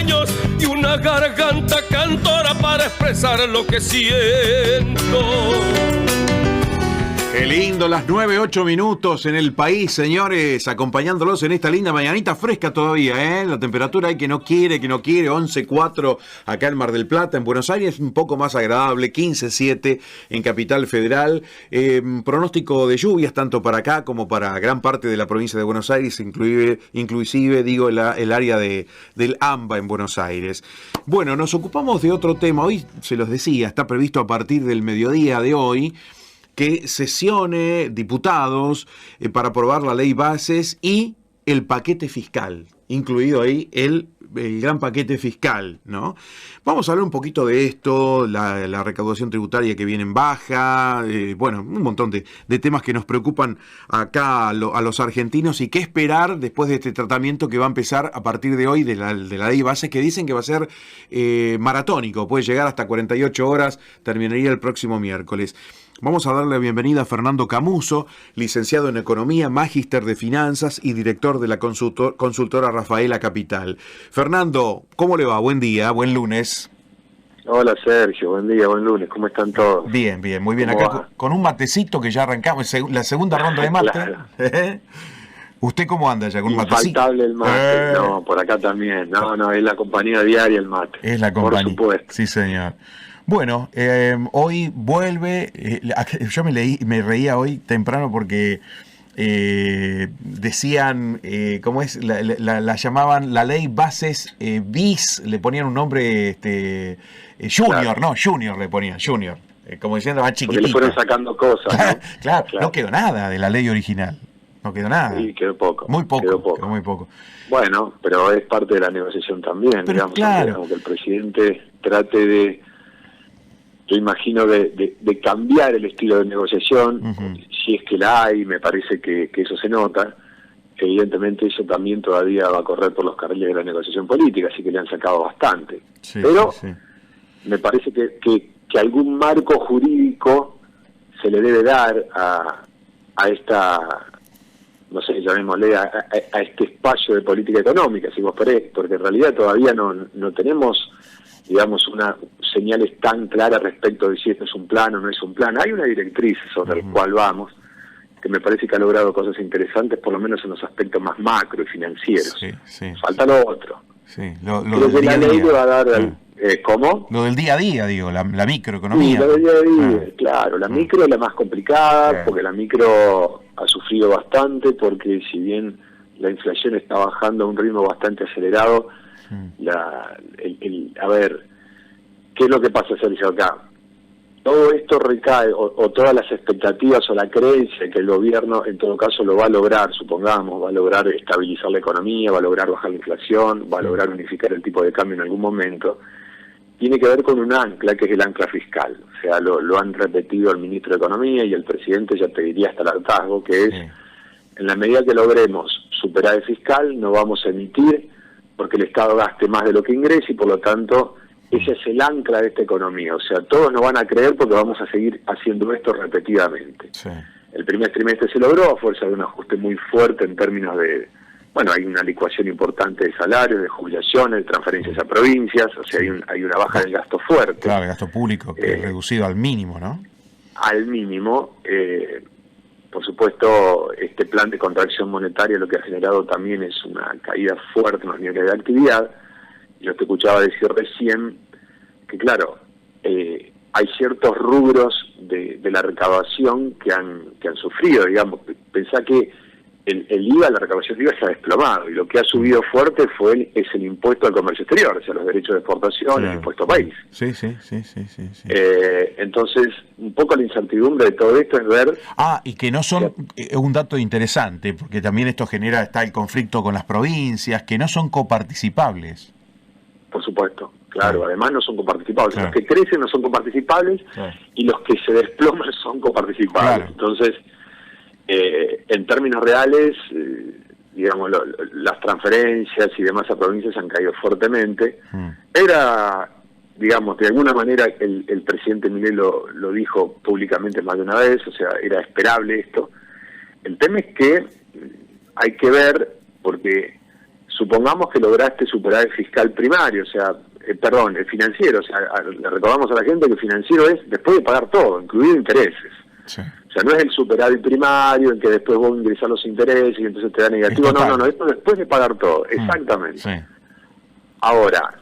sueños y una garganta cantora para expresar lo que siento. Qué lindo, las 9:08 minutos en el país, señores, acompañándolos en esta linda mañanita fresca todavía, ¿eh? La temperatura hay que no quiere, 11.4 acá en Mar del Plata, en Buenos Aires, un poco más agradable, 15.7 en Capital Federal. Pronóstico de lluvias tanto para acá como para gran parte de la provincia de Buenos Aires, inclusive digo, el área del AMBA en Buenos Aires. Bueno, nos ocupamos de otro tema. Hoy, se los decía, está previsto a partir del mediodía de hoy que sesione diputados para aprobar la ley bases y el paquete fiscal, incluido ahí el gran paquete fiscal, ¿no? Vamos a hablar un poquito de esto, la recaudación tributaria que viene en baja, bueno, un montón de temas que nos preocupan acá a los argentinos y qué esperar después de este tratamiento que va a empezar a partir de hoy de la ley bases, que dicen que va a ser maratónico, puede llegar hasta 48 horas, terminaría el próximo miércoles. Vamos a darle la bienvenida a Fernando Camuso, licenciado en Economía, magíster de Finanzas y director de la consultora Rafaela Capital. Fernando, ¿cómo le va? Buen día, buen lunes. Hola Sergio, buen día, buen lunes, ¿cómo están todos? Bien, muy bien. Acá con un matecito que ya arrancamos, la segunda ronda de mate. Claro. ¿Usted cómo anda ya con un matecito? Infaltable el mate, no, por acá también, no, es la compañía diaria el mate. Es la compañía, por supuesto. Sí señor. Bueno, hoy vuelve, yo me reía hoy temprano porque decían, ¿cómo es? La llamaban la ley bases bis, le ponían un nombre Junior, claro. No, Junior le ponían, Junior, como diciendo más chiquitita. Porque le fueron sacando cosas, ¿no? Claro, no quedó nada de la ley original, no quedó nada. Sí, quedó poco. Muy poco, quedó muy poco. Bueno, pero es parte de la negociación también, pero digamos, claro, que el presidente trate de, yo imagino, de cambiar el estilo de negociación, si es que la hay, me parece que eso se nota. Evidentemente eso también todavía va a correr por los carriles de la negociación política, así que le han sacado bastante. Sí, pero sí. Me parece que algún marco jurídico se le debe dar a esta, no sé, llamémosle, a este espacio de política económica, si vos querés, porque en realidad todavía no tenemos, digamos, señales tan claras respecto de si esto es un plan o no es un plan. Hay una directriz sobre el cual vamos, que me parece que ha logrado cosas interesantes, por lo menos en los aspectos más macro y financieros. Sí. Falta lo otro. Sí, lo creo que la ley le va a dar... ¿Cómo? Lo del día a día, digo, la microeconomía. Sí, lo del día a día, claro. La micro es la más complicada, porque la micro ha sufrido bastante, porque si bien la inflación está bajando a un ritmo bastante acelerado, a ver, ¿qué es lo que pasa, Sergio, acá? Todo esto recae, o todas las expectativas o la creencia que el gobierno en todo caso lo va a lograr, supongamos, va a lograr estabilizar la economía, va a lograr bajar la inflación, va a lograr unificar el tipo de cambio en algún momento, tiene que ver con un ancla, que es el ancla fiscal. O sea, lo han repetido el ministro de Economía y el presidente, ya te diría hasta el hartazgo, que es, en la medida que logremos superar el fiscal, no vamos a emitir porque el Estado gaste más de lo que ingrese y por lo tanto ese es el ancla de esta economía. O sea, todos nos van a creer porque vamos a seguir haciendo esto repetidamente. Sí. El primer trimestre se logró a fuerza de un ajuste muy fuerte en términos de... Bueno, hay una licuación importante de salarios, de jubilaciones, de transferencias a provincias, o sea, hay una baja del gasto fuerte. Claro, el gasto público, que es reducido al mínimo, ¿no? Al mínimo. Por supuesto, este plan de contracción monetaria lo que ha generado también es una caída fuerte en los niveles de actividad. Yo te escuchaba decir recién que, claro, hay ciertos rubros de la recaudación que han sufrido, digamos. Pensá que el IVA, la recaudación de IVA se ha desplomado y lo que ha subido fuerte es el impuesto al comercio exterior, o sea, los derechos de exportación, el impuesto país. Sí. Entonces, un poco la incertidumbre de todo esto es ver... y que no son, un dato interesante, porque también esto está el conflicto con las provincias, que no son coparticipables. Por supuesto, claro, además no son coparticipables. Los que crecen no son coparticipables y los que se desploman son coparticipables. Entonces, en términos reales, digamos, las transferencias y demás a provincias han caído fuertemente. Era, digamos, de alguna manera el presidente Milei lo dijo públicamente más de una vez, o sea, era esperable esto. El tema es que hay que ver, porque supongamos que lograste superar el fiscal primario, o sea, perdón, el financiero, o sea, le recordamos a la gente que el financiero es después de pagar todo, incluido intereses. Sí. O sea, no es el superávit primario en que después vos ingresás los intereses y entonces te da negativo. No, esto después de pagar todo, exactamente. Sí. Ahora,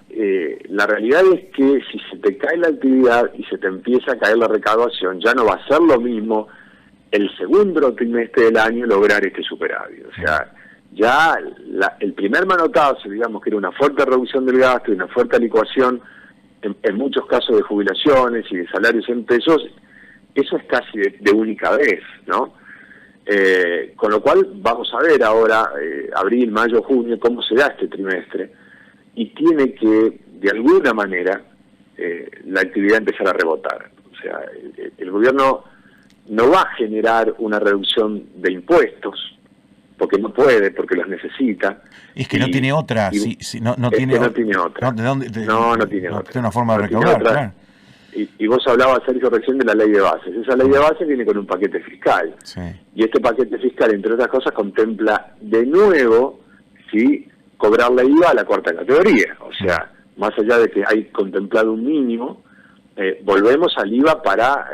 la realidad es que si se te cae la actividad y se te empieza a caer la recaudación, ya no va a ser lo mismo el segundo trimestre del año lograr este superávit. O sea, ya el primer manotazo, digamos que era una fuerte reducción del gasto y una fuerte licuación en muchos casos de jubilaciones y de salarios en pesos, eso es casi de única vez, ¿no? Con lo cual vamos a ver ahora, abril, mayo, junio, cómo se da este trimestre, y tiene que, de alguna manera, la actividad empezar a rebotar. O sea, el gobierno no va a generar una reducción de impuestos, porque no puede, porque los necesita. Es que no tiene otra. No tiene otra. No tiene otra. Tiene una forma de recaudar, claro. Y vos hablabas, Sergio, recién de la ley de bases. Esa ley de bases viene con un paquete fiscal. Sí. Y este paquete fiscal, entre otras cosas, contempla de nuevo, ¿sí?, cobrarle IVA a la cuarta categoría. O sea, más allá de que hay contemplado un mínimo, volvemos al IVA para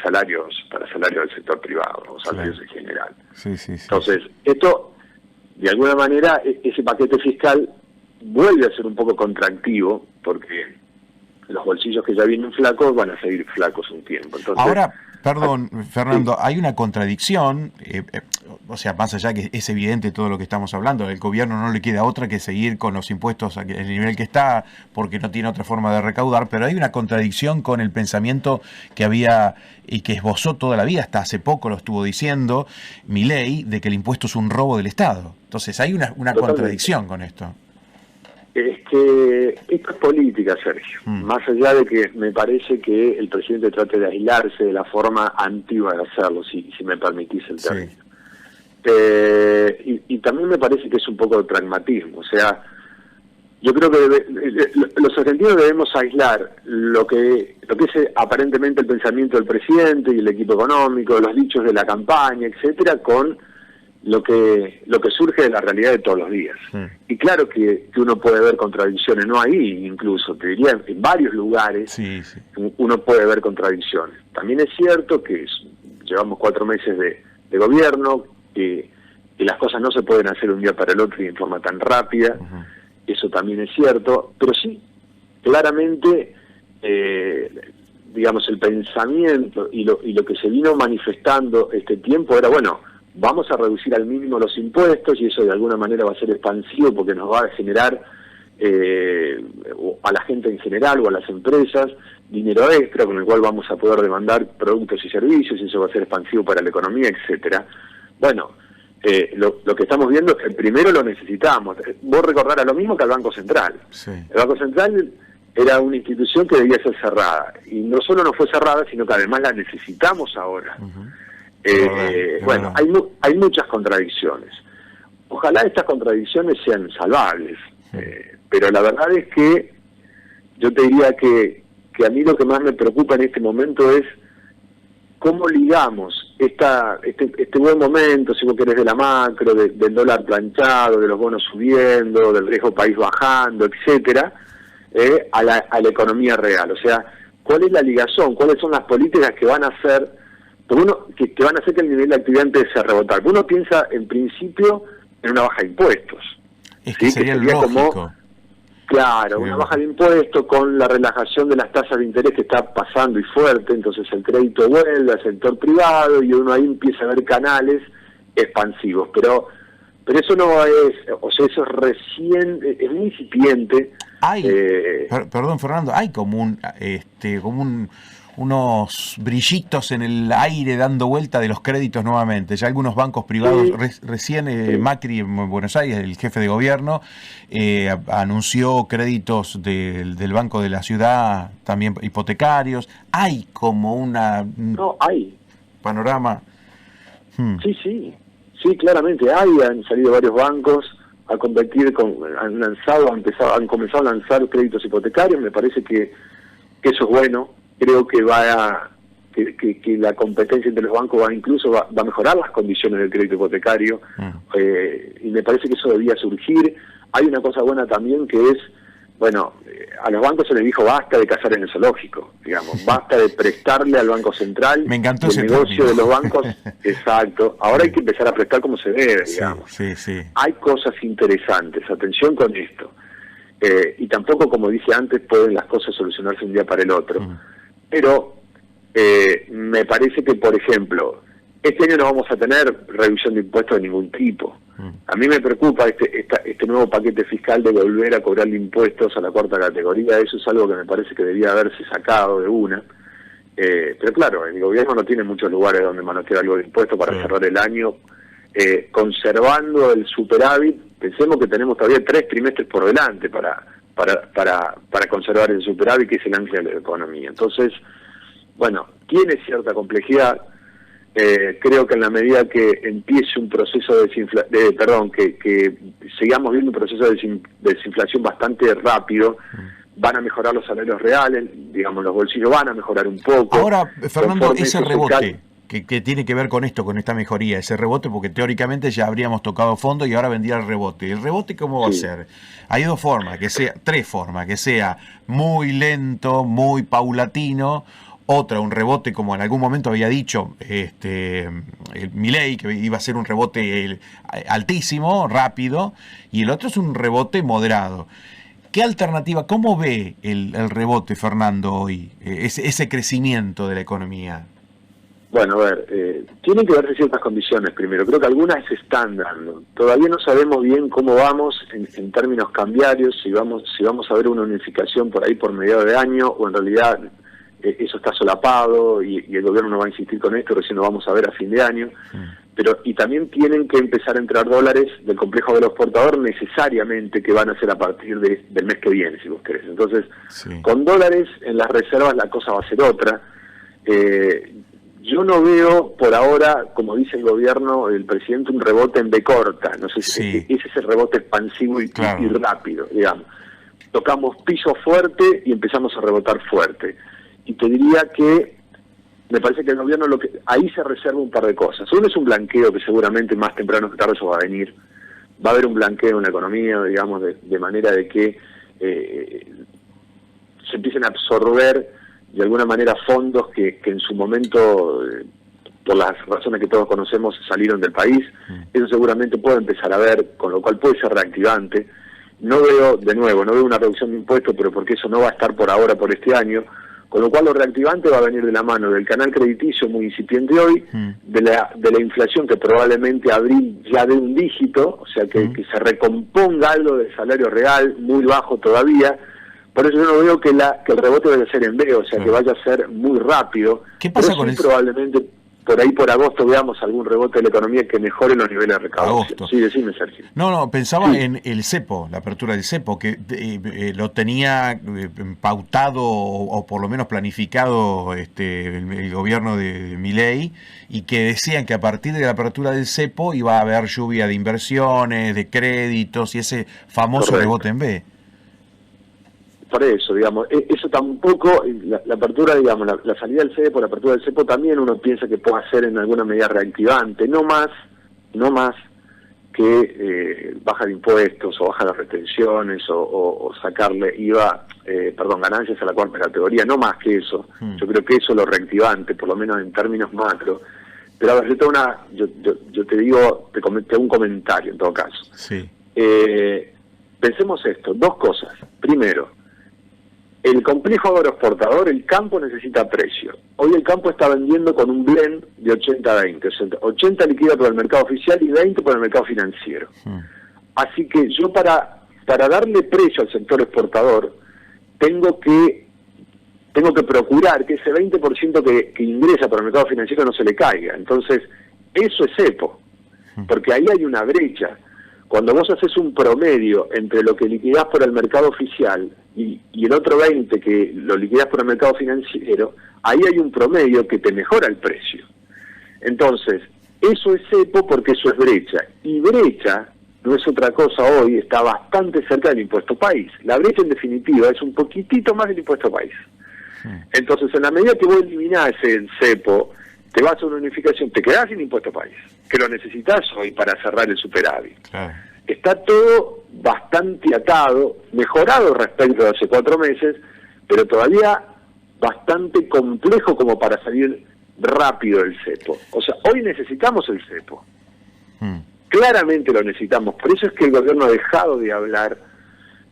salarios del sector privado, o salarios en general. Sí. Entonces, esto, de alguna manera, ese paquete fiscal vuelve a ser un poco contractivo, porque los bolsillos que ya vienen flacos van a seguir flacos un tiempo. Entonces, ahora, perdón, Fernando, hay una contradicción, o sea, más allá que es evidente todo lo que estamos hablando, el gobierno no le queda otra que seguir con los impuestos al nivel que está, porque no tiene otra forma de recaudar, pero hay una contradicción con el pensamiento que había y que esbozó toda la vida, hasta hace poco lo estuvo diciendo Milei, de que el impuesto es un robo del Estado. Entonces hay una contradicción con esto. Es que esto es política, Sergio. Más allá de que me parece que el presidente trate de aislarse de la forma antigua de hacerlo, si me permitís el término. Sí. Y también me parece que es un poco de pragmatismo. O sea, yo creo que los argentinos debemos aislar lo que es aparentemente el pensamiento del presidente y el equipo económico, los dichos de la campaña, etcétera, con lo que surge de la realidad de todos los días. Y claro que uno puede ver contradicciones, no ahí incluso, te diría en varios lugares uno puede ver contradicciones. También es cierto que llevamos 4 meses de gobierno, que las cosas no se pueden hacer un día para el otro y en forma tan rápida, eso también es cierto, pero sí, claramente, digamos, el pensamiento y lo que se vino manifestando este tiempo era, bueno, vamos a reducir al mínimo los impuestos y eso de alguna manera va a ser expansivo porque nos va a generar a la gente en general o a las empresas dinero extra con el cual vamos a poder demandar productos y servicios y eso va a ser expansivo para la economía, etcétera. Bueno, lo que estamos viendo es que primero lo necesitamos. Vos recordarás lo mismo que al Banco Central. Sí. El Banco Central era una institución que debía ser cerrada y no solo no fue cerrada, sino que además la necesitamos ahora. Bueno, hay muchas contradicciones. Ojalá estas contradicciones sean salvables, pero la verdad es que yo te diría que a mí lo que más me preocupa en este momento es cómo ligamos este buen momento, si vos querés, de la macro, del dólar planchado, de los bonos subiendo, del riesgo país bajando, etcétera, a la economía real. O sea, ¿cuál es la ligación? ¿Cuáles son las políticas que van a hacer que van a hacer que el nivel de actividad empiece a rebotar? Uno piensa, en principio, en una baja de impuestos. Es que sería lógico. Como, claro, una baja de impuestos con la relajación de las tasas de interés que está pasando y fuerte, entonces el crédito vuelve al sector privado y uno ahí empieza a ver canales expansivos. Pero eso no es, o sea, eso es recién, es muy incipiente. Perdón, Fernando, hay como unos brillitos en el aire dando vuelta de los créditos nuevamente. Ya algunos bancos privados, recién Macri en Buenos Aires, el jefe de gobierno, anunció créditos del Banco de la Ciudad, también hipotecarios. Hay como hay panorama. Sí, claramente han salido varios bancos a competir han comenzado a lanzar créditos hipotecarios. Me parece que eso es bueno. Creo que va que la competencia entre los bancos va a mejorar las condiciones del crédito hipotecario, y me parece que eso debía surgir. Hay una cosa buena también que es, bueno, a los bancos se les dijo basta de cazar en el zoológico, digamos, basta de prestarle al Banco Central. Me encantó el ese negocio término de los bancos. Exacto, ahora hay que empezar a prestar como se debe, digamos. Sí. Hay cosas interesantes, atención con esto, y tampoco, como dije antes, pueden las cosas solucionarse un día para el otro, pero me parece que, por ejemplo, este año no vamos a tener reducción de impuestos de ningún tipo. A mí me preocupa este nuevo paquete fiscal de volver a cobrarle impuestos a la cuarta categoría. Eso es algo que me parece que debía haberse sacado de una. Pero claro, el gobierno no tiene muchos lugares donde manotear algo de impuestos para cerrar el año, conservando el superávit. Pensemos que tenemos todavía 3 trimestres por delante para conservar el superávit, que es el ancla de la economía. Entonces, bueno, tiene cierta complejidad. Creo que en la medida que empiece un proceso de que sigamos viendo un proceso de desinflación bastante rápido, van a mejorar los salarios reales, digamos, los bolsillos van a mejorar un poco. Ahora, Fernando, ese rebote fiscal, que tiene que ver con esto, con esta mejoría, ese rebote, porque teóricamente ya habríamos tocado fondo y ahora vendría el rebote. ¿El rebote cómo va a ser? Hay 2 formas, 3 formas, que sea muy lento, muy paulatino. Otra, un rebote, como en algún momento había dicho Milei, que iba a ser un rebote altísimo, rápido, y el otro es un rebote moderado. ¿Qué alternativa, cómo ve el rebote, Fernando, hoy, ese crecimiento de la economía? Bueno, a ver, tienen que darse ciertas condiciones primero. Creo que algunas se están dando. Todavía no sabemos bien cómo vamos en términos cambiarios, si vamos a ver una unificación por ahí por mediados de año, o en realidad eso está solapado y el gobierno no va a insistir con esto, recién lo vamos a ver a fin de año. Y también tienen que empezar a entrar dólares del complejo de los exportadores necesariamente, que van a ser a partir del mes que viene, si vos querés. Entonces, con dólares en las reservas la cosa va a ser otra. Yo no veo por ahora, como dice el gobierno, el presidente, un rebote en B corta. No sé si ese es el rebote expansivo y rápido, digamos. Tocamos piso fuerte y empezamos a rebotar fuerte. Y te diría que me parece que el gobierno ahí se reserva un par de cosas. Uno es un blanqueo que seguramente más temprano que tarde eso va a venir. Va a haber un blanqueo en la economía, digamos, de manera de que se empiecen a absorber de alguna manera fondos que en su momento, por las razones que todos conocemos, salieron del país. Eso seguramente puede empezar a ver, con lo cual puede ser reactivante. No veo una reducción de impuestos, pero porque eso no va a estar por ahora, por este año. Con lo cual lo reactivante va a venir de la mano del canal crediticio muy incipiente hoy, de la inflación que probablemente abril ya dé un dígito, o sea que se recomponga algo del salario real, muy bajo todavía. Por eso yo no veo que el rebote vaya a ser en B, o sea que vaya a ser muy rápido. ¿Qué pasa pero con sí, eso? Probablemente por ahí por agosto veamos algún rebote de la economía que mejore los niveles de recaudación. Agosto. Sí, decime, Sergio. No, pensaba en el cepo, la apertura del cepo, que lo tenía pautado o por lo menos planificado el gobierno de Milei, y que decían que a partir de la apertura del cepo iba a haber lluvia de inversiones, de créditos y ese famoso rebote en B. Por eso, digamos, eso tampoco, la apertura, digamos, la salida del CEPO, la apertura del CEPO también uno piensa que puede ser en alguna medida reactivante, no más que baja de impuestos o baja las retenciones o sacarle ganancias a la cuarta categoría, no más que eso. Yo creo que eso es lo reactivante, por lo menos en términos macro. Pero a ver, yo te digo, te hago un comentario en todo caso. Sí. Pensemos esto, 2 cosas. Primero, el complejo agroexportador, el campo necesita precio. Hoy el campo está vendiendo con un blend de 80-20. 80 liquida por el mercado oficial y 20 por el mercado financiero. Así que yo para darle precio al sector exportador, tengo que procurar que ese 20% que ingresa por el mercado financiero no se le caiga. Entonces, eso es cepo, porque ahí hay una brecha. Cuando vos haces un promedio entre lo que liquidás por el mercado oficial y el otro 20 que lo liquidás por el mercado financiero, ahí hay un promedio que te mejora el precio. Entonces, eso es cepo porque eso es brecha. Y brecha no es otra cosa hoy, está bastante cerca del impuesto país. La brecha en definitiva es un poquitito más del impuesto país. Entonces, en la medida que vos eliminás el cepo, te vas a una unificación, te quedás sin impuesto país, que lo necesitas hoy para cerrar el superávit. Claro. Está todo bastante atado, mejorado respecto de hace 4 meses, pero todavía bastante complejo como para salir rápido del cepo. O sea, hoy necesitamos el cepo. Claramente lo necesitamos. Por eso es que el gobierno ha dejado de hablar,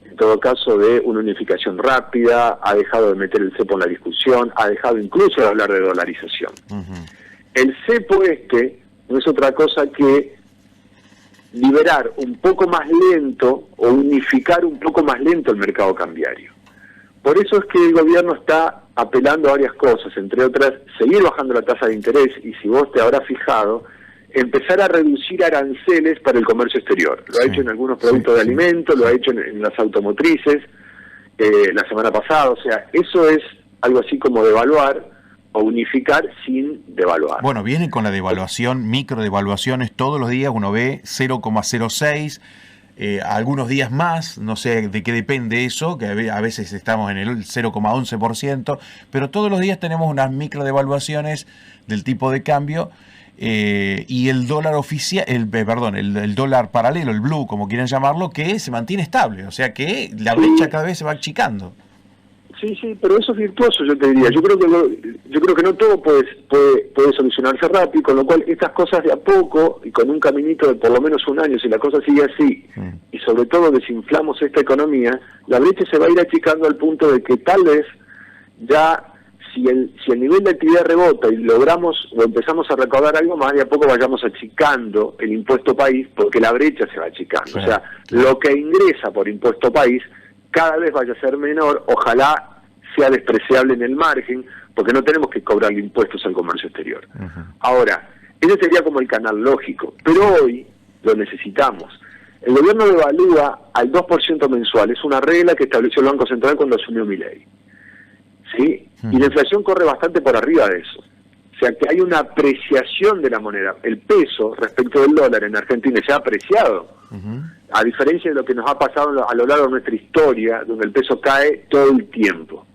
en todo caso, de una unificación rápida, ha dejado de meter el cepo en la discusión, ha dejado incluso de hablar de dolarización. El cepo no es otra cosa que liberar un poco más lento o unificar un poco más lento el mercado cambiario. Por eso es que el gobierno está apelando a varias cosas, entre otras, seguir bajando la tasa de interés y, si vos te habrás fijado, empezar a reducir aranceles para el comercio exterior. Lo ha hecho en algunos productos de alimentos, lo ha hecho en las automotrices la semana pasada. O sea, eso es algo así como devaluar o unificar sin devaluar. Bueno, viene con la devaluación, micro devaluaciones, todos los días uno ve 0,06, algunos días más, no sé de qué depende eso, que a veces estamos en el 0,11%, pero todos los días tenemos unas micro devaluaciones del tipo de cambio, y el dólar oficial, el dólar paralelo, el blue, como quieran llamarlo, que se mantiene estable, o sea que la brecha cada vez se va achicando. Sí, pero eso es virtuoso, yo te diría. Yo creo que no todo puede solucionarse rápido, con lo cual estas cosas de a poco y con un caminito de por lo menos un año, si la cosa sigue así, y sobre todo desinflamos esta economía, la brecha se va a ir achicando al punto de que tal vez ya, si el nivel de actividad rebota y logramos o empezamos a recaudar algo más, de a poco vayamos achicando el impuesto país, porque la brecha se va achicando. Claro. O sea, lo que ingresa por impuesto país cada vez vaya a ser menor, ojalá sea despreciable en el margen, porque no tenemos que cobrarle impuestos al comercio exterior. Ahora, ese sería como el canal lógico, pero hoy lo necesitamos. El gobierno devalúa al 2% mensual, es una regla que estableció el Banco Central cuando asumió Milei. ¿Sí? Y la inflación corre bastante por arriba de eso. O sea que hay una apreciación de la moneda. El peso respecto del dólar en Argentina se ha apreciado. A diferencia de lo que nos ha pasado a lo largo de nuestra historia, donde el peso cae todo el tiempo.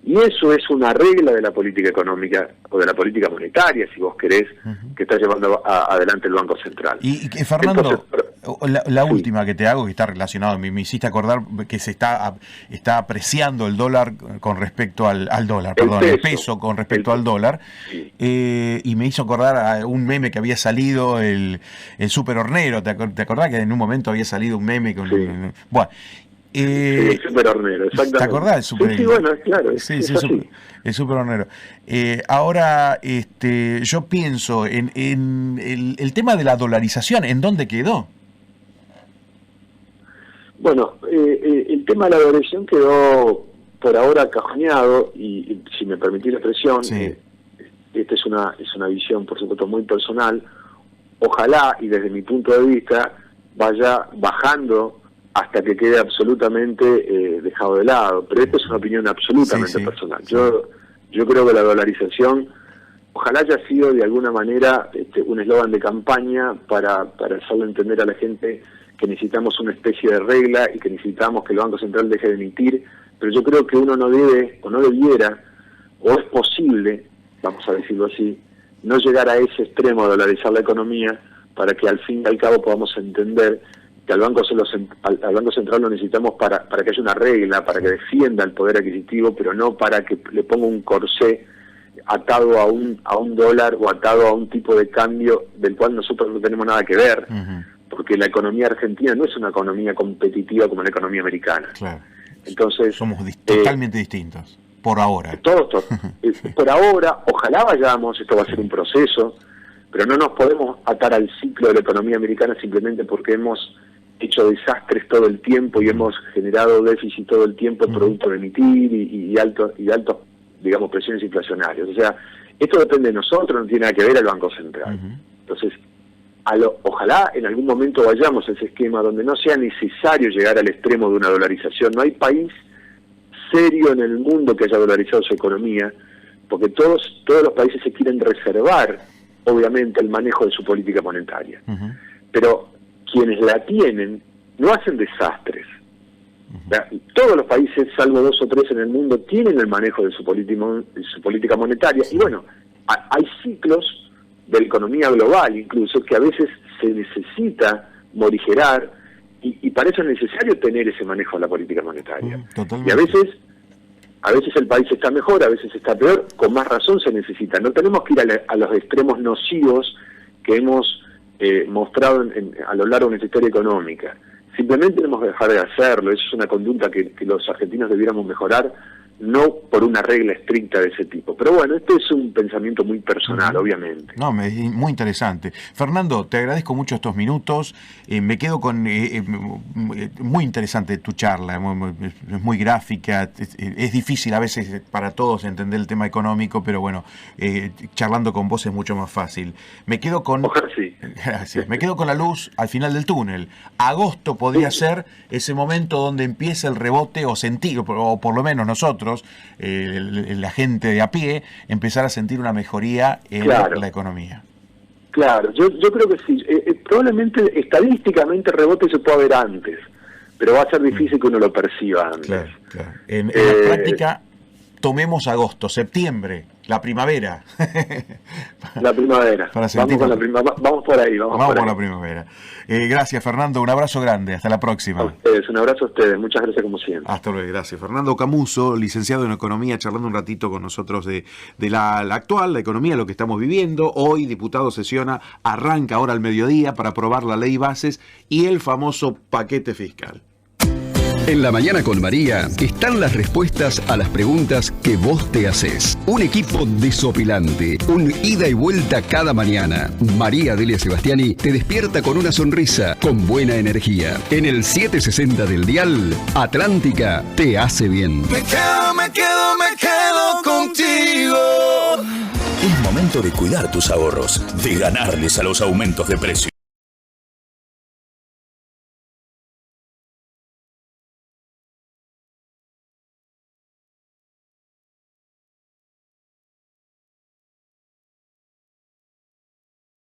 Y eso es una regla de la política económica, o de la política monetaria, si vos querés, que está llevando adelante el Banco Central. Y Fernando, la última que te hago, que está relacionado, me hiciste acordar que se está apreciando el dólar con respecto al dólar, el peso con respecto al dólar, y me hizo acordar a un meme que había salido, el super hornero. ¿Te acordás que en un momento había salido un meme con bueno? El super hornero, exactamente. ¿Te acordás del super? Sí, bueno, claro. Sí, el super hornero. Ahora, yo pienso en el tema de la dolarización, ¿en dónde quedó? Bueno, el tema de la dolarización quedó por ahora cajoneado, y si me permitís la expresión, esta es una visión, por supuesto, muy personal. Ojalá, y desde mi punto de vista, vaya bajando hasta que quede absolutamente dejado de lado. Pero esta es una opinión absolutamente personal. Yo creo que la dolarización, ojalá haya sido de alguna manera un eslogan de campaña para hacerle entender a la gente que necesitamos una especie de regla y que necesitamos que el Banco Central deje de emitir, pero yo creo que uno no debe, o no debiera, o es posible, vamos a decirlo así, no llegar a ese extremo de dolarizar la economía, para que al fin y al cabo podamos entender que al Banco Central lo necesitamos para que haya una regla, para que defienda el poder adquisitivo, pero no para que le ponga un corsé atado a un dólar o atado a un tipo de cambio del cual nosotros no tenemos nada que ver, porque la economía argentina no es una economía competitiva como la economía americana. Claro. Entonces somos totalmente distintos, por ahora. Todos. Por ahora, ojalá vayamos, esto va a ser un proceso, pero no nos podemos atar al ciclo de la economía americana simplemente porque hemos hecho desastres todo el tiempo y hemos generado déficit todo el tiempo producto de emitir y altos, digamos, presiones inflacionarias. O sea, esto depende de nosotros, no tiene nada que ver al Banco Central. Entonces, ojalá en algún momento vayamos a ese esquema donde no sea necesario llegar al extremo de una dolarización. No hay país serio en el mundo que haya dolarizado su economía, porque todos los países se quieren reservar, obviamente, el manejo de su política monetaria. Pero quienes la tienen no hacen desastres. Todos los países, salvo 2 o 3 en el mundo, tienen el manejo de su política monetaria. Y bueno, hay ciclos de la economía global incluso que a veces se necesita morigerar y para eso es necesario tener ese manejo de la política monetaria. Totalmente. Y a veces el país está mejor, a veces está peor, con más razón se necesita. No tenemos que ir a los extremos nocivos que hemos mostrado a lo largo de nuestra historia económica. Simplemente tenemos que dejar de hacerlo. Eso es una conducta que los argentinos debiéramos mejorar, no por una regla estricta de ese tipo. Pero bueno, este es un pensamiento muy personal, obviamente. No, muy interesante. Fernando, te agradezco mucho estos minutos. Me quedo con... muy interesante tu charla, es muy gráfica. Es difícil a veces para todos entender el tema económico, pero bueno, charlando con vos es mucho más fácil. Me quedo con... Ojalá sí. Gracias. Me quedo con la luz al final del túnel. Agosto podría ser ese momento donde empieza el rebote o sentir, o por lo menos nosotros, la gente de a pie, empezar a sentir una mejoría en la economía. Claro, yo creo que sí. Probablemente estadísticamente el rebote se puede ver antes, pero va a ser difícil que uno lo perciba antes. Claro. En la práctica, tomemos agosto, septiembre, la primavera. La primavera. Vamos por ahí. Vamos por la primavera. Gracias, Fernando. Un abrazo grande. Hasta la próxima. A ustedes, un abrazo a ustedes. Muchas gracias como siempre. Hasta luego. Gracias. Fernando Camuso, licenciado en Economía, charlando un ratito con nosotros de la actual, la economía, lo que estamos viviendo. Hoy, diputado sesiona, arranca ahora al mediodía para aprobar la ley bases y el famoso paquete fiscal. En La Mañana con María están las respuestas a las preguntas que vos te haces. Un equipo desopilante, un ida y vuelta cada mañana. María Delia Sebastiani te despierta con una sonrisa, con buena energía. En el 760 del dial, Atlántica te hace bien. Me quedo contigo. Es momento de cuidar tus ahorros, de ganarles a los aumentos de precio.